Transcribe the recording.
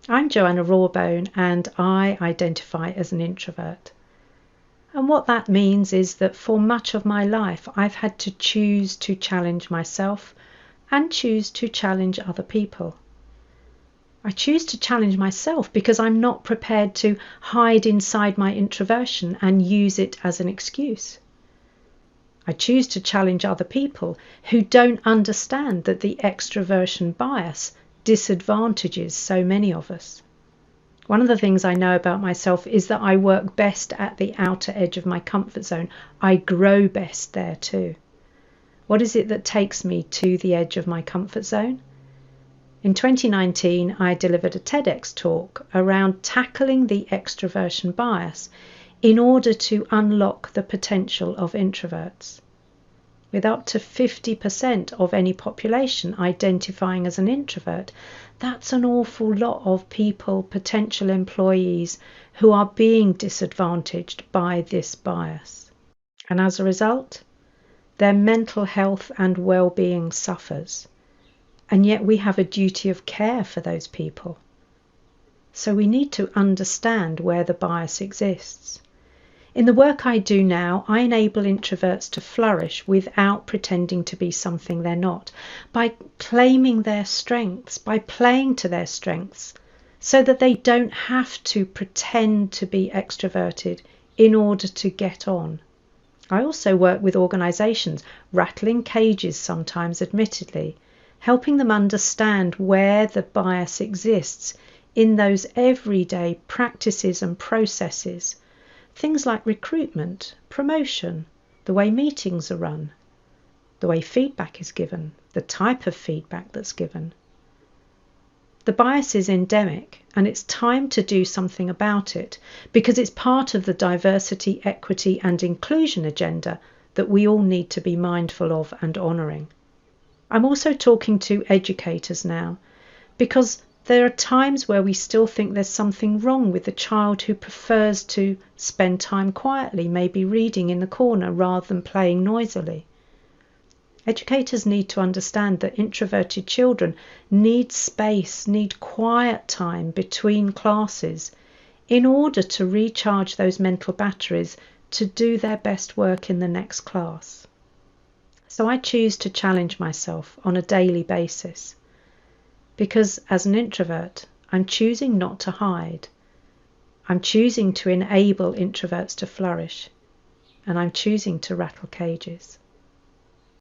I'm Joanna Rawbone and I identify as an introvert. And what that means is that for much of my life, I've had to choose to challenge myself and choose to challenge other people. I choose to challenge myself because I'm not prepared to hide inside my introversion and use it as an excuse. I choose to challenge other people who don't understand that the extroversion bias disadvantages so many of us. One of the things I know about myself is that I work best at the outer edge of my comfort zone. I grow best there too. What is it that takes me to the edge of my comfort zone? In 2019, I delivered a TEDx talk around tackling the extroversion bias in order to unlock the potential of introverts. With up to 50% of any population identifying as an introvert, that's an awful lot of people, potential employees, who are being disadvantaged by this bias. And as a result, their mental health and well-being suffers. And yet we have a duty of care for those people. So we need to understand where the bias exists. In the work I do now, I enable introverts to flourish without pretending to be something they're not, by claiming their strengths, by playing to their strengths, so that they don't have to pretend to be extroverted in order to get on. I also work with organisations, rattling cages sometimes, admittedly, helping them understand where the bias exists in those everyday practices and processes. Things like recruitment, promotion, the way meetings are run, the way feedback is given, the type of feedback that's given. The bias is endemic and it's time to do something about it because it's part of the diversity, equity and inclusion agenda that we all need to be mindful of and honouring. I'm also talking to educators now because there are times where we still think there's something wrong with the child who prefers to spend time quietly, maybe reading in the corner rather than playing noisily. Educators need to understand that introverted children need space, need quiet time between classes in order to recharge those mental batteries to do their best work in the next class. So I choose to challenge myself on a daily basis. Because as an introvert, I'm choosing not to hide. I'm choosing to enable introverts to flourish. And I'm choosing to rattle cages.